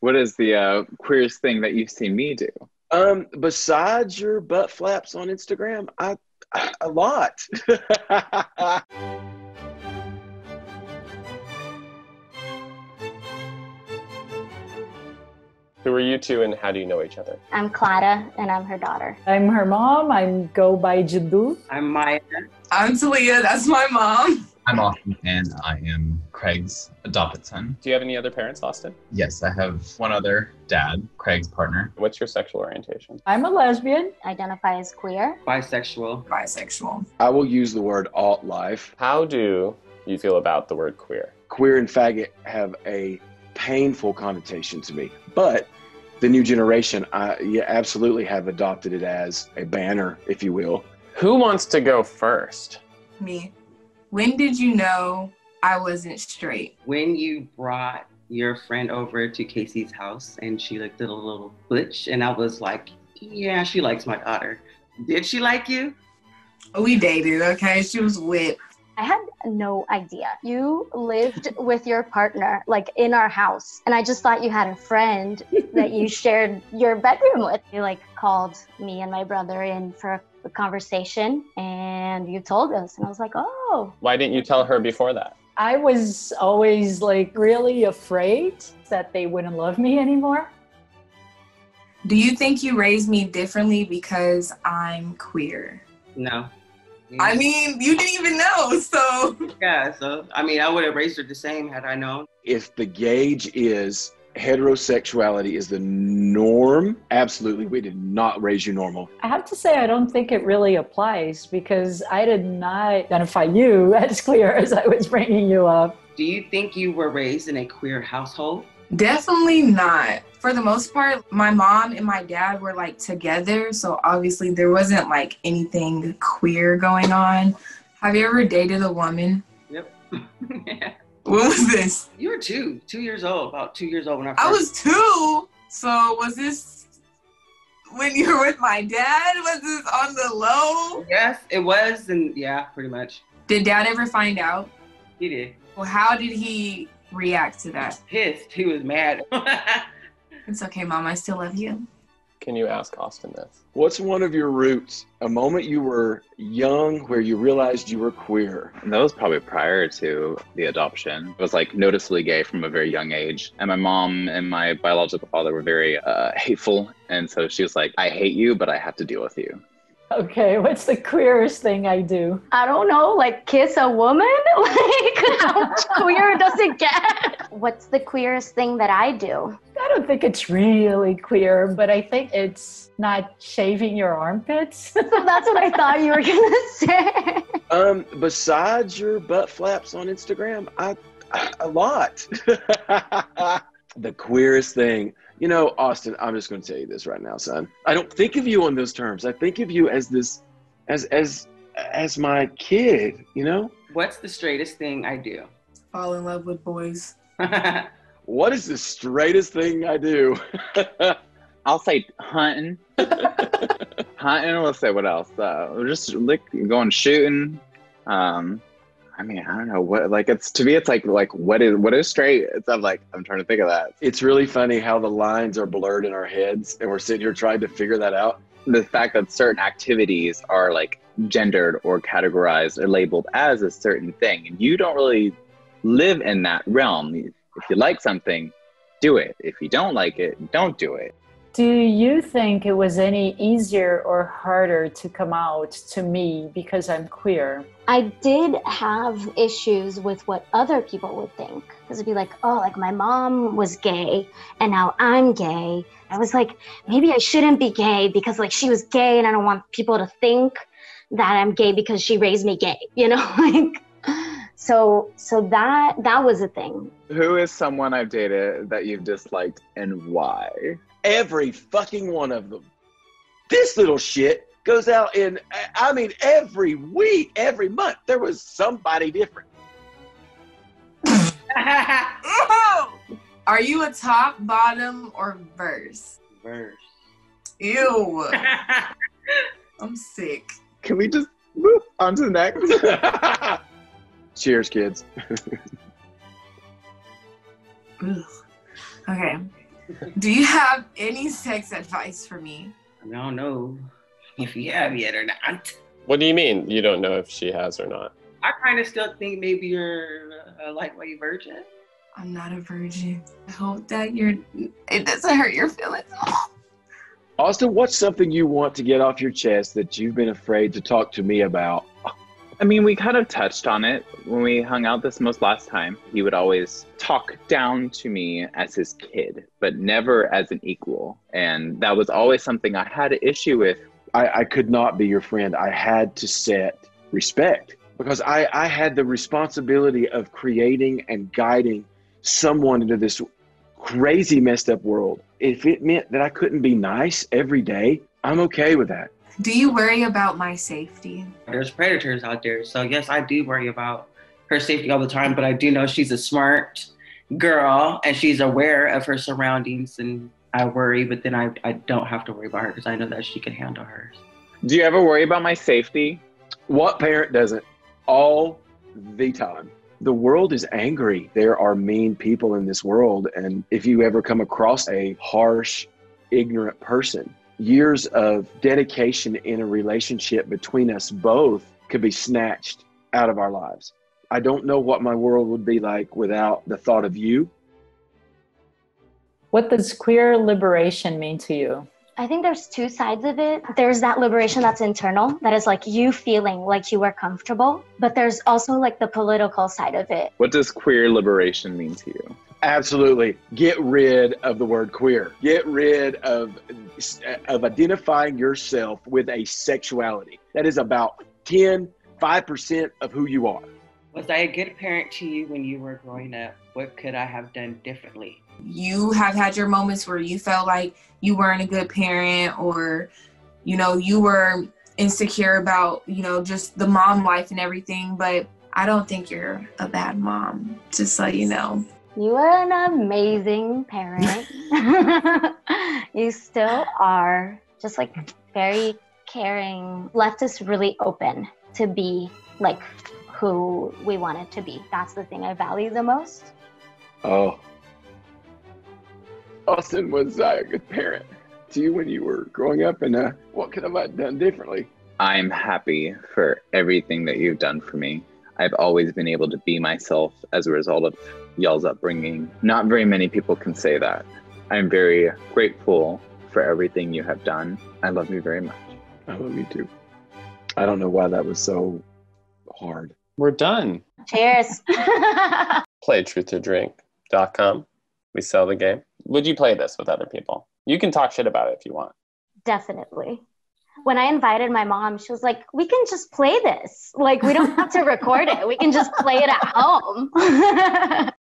What is the queerest thing that you've seen me do? Besides your butt flaps on Instagram, a lot. Who are you two and how do you know each other? I'm Clara and I'm her daughter. I'm her mom. I'm go by Jadu. I'm Maya. I'm Talia. That's my mom. I'm Austin, and I am Craig's adopted son. Do you have any other parents, Austin? Yes, I have one other dad, Craig's partner. What's your sexual orientation? I'm a lesbian. Identify as queer. Bisexual. Bisexual. I will use the word alt-life. How do you feel about the word queer? Queer and faggot have a painful connotation to me, but the new generation, absolutely have adopted it as a banner, if you will. Who wants to go first? Me. When did you know I wasn't straight? When you brought your friend over to Casey's house and she looked a little butch and I was like, yeah, she likes my daughter. Did she like you? We dated, okay? She was whipped. I had no idea. You lived with your partner, like in our house. And I just thought you had a friend that you shared your bedroom with. You like called me and my brother in for a conversation and you told us. And I was like, oh. Why didn't you tell her before that? I was always like really afraid that they wouldn't love me anymore. Do you think you raised me differently because I'm queer? No. I mean, you didn't even know, so. Yeah, so, I mean, I would have raised her the same had I known. If the gauge is heterosexuality is the norm, absolutely, we did not raise you normal. I have to say, I don't think it really applies because I did not identify you as queer as I was bringing you up. Do you think you were raised in a queer household? Definitely not. For the most part, my mom and my dad were like together, so obviously there wasn't like anything queer going on. Have you ever dated a woman? Yep. Yeah. When was this? You were 2 years old, about 2 years old when I was 2. So was this when you were with my dad? Was this on the low? Yes, it was, and yeah, pretty much. Did dad ever find out? He did. Well, how did he react to that? Pissed. He was mad. It's okay, Mom. I still love you. Can you ask Austin this? What's one of your roots, a moment you were young where you realized you were queer? And that was probably prior to the adoption. I was like noticeably gay from a very young age. And my mom and my biological father were very hateful. And so she was like, I hate you, but I have to deal with you. Okay, what's the queerest thing I do? I don't know, like kiss a woman? Like how queer does it get? What's the queerest thing that I do? I don't think it's really queer, but I think it's not shaving your armpits. So that's what I thought you were gonna say. Besides your butt flaps on Instagram, a lot. The queerest thing. You know, Austin, I'm just going to tell you this right now, son. I don't think of you on those terms. I think of you as this, as my kid, you know? What's the straightest thing I do? Fall in love with boys. What is the straightest thing I do? I'll say hunting. Hunting, we'll say what else? We're just like going shooting. I mean, I don't know what, like, it's, to me, it's like, what is straight? I'm trying to think of that. It's really funny how the lines are blurred in our heads and we're sitting here trying to figure that out. The fact that certain activities are like gendered or categorized or labeled as a certain thing, and you don't really live in that realm. If you like something, do it. If you don't like it, don't do it. Do you think it was any easier or harder to come out to me because I'm queer? I did have issues with what other people would think. Because it'd be like, oh, like my mom was gay and now I'm gay. I was like, maybe I shouldn't be gay because like she was gay and I don't want people to think that I'm gay because she raised me gay, you know? Like, so that was a thing. Who is someone I've dated that you've disliked and why? Every fucking one of them. This little shit goes out in, I mean, every week, every month, there was somebody different. Are you a top, bottom, or verse? Verse. Ew. I'm sick. Can we just move on to the next? Cheers, kids. Ugh. Okay. Do you have any sex advice for me? I don't know if you have yet or not. What do you mean you don't know if she has or not? I kind of still think maybe you're a lightweight virgin. I'm not a virgin. I hope that it doesn't hurt your feelings. Austin, what's something you want to get off your chest that you've been afraid to talk to me about? I mean, we kind of touched on it when we hung out this most last time. He would always talk down to me as his kid, but never as an equal. And that was always something I had an issue with. I could not be your friend. I had to set respect because I had the responsibility of creating and guiding someone into this crazy messed up world. If it meant that I couldn't be nice every day, I'm okay with that. Do you worry about my safety? There's predators out there. So yes, I do worry about her safety all the time, but I do know she's a smart girl and she's aware of her surroundings, and I worry, but then I don't have to worry about her because I know that she can handle hers. Do you ever worry about my safety? What parent doesn't? All the time. The world is angry. There are mean people in this world. And if you ever come across a harsh, ignorant person, years of dedication in a relationship between us both could be snatched out of our lives. I don't know what my world would be like without the thought of you. What does queer liberation mean to you? I think there's two sides of it. There's that liberation that's internal, that is like you feeling like you are comfortable, but there's also like the political side of it. What does queer liberation mean to you? Absolutely. Get rid of the word queer. Get rid of identifying yourself with a sexuality. That is about 5% of who you are. Was I a good parent to you when you were growing up? What could I have done differently? You have had your moments where you felt like you weren't a good parent, or, you were insecure about, just the mom life and everything. But I don't think you're a bad mom, just so you know. You are an amazing parent. You still are. Just like very caring. Left us really open to be like who we wanted to be. That's the thing I value the most. Oh. Austin, was I a good parent to you when you were growing up, and what could have I done differently? I'm happy for everything that you've done for me. I've always been able to be myself as a result of y'all's upbringing. Not very many people can say that. I'm very grateful for everything you have done. I love you very much. I love you too. I don't know why that was so hard. We're done. Cheers. PlayTruthOrDrink.com. We sell the game. Would you play this with other people? You can talk shit about it if you want. Definitely. When I invited my mom, she was like, we can just play this. Like, we don't have to record it. We can just play it at home.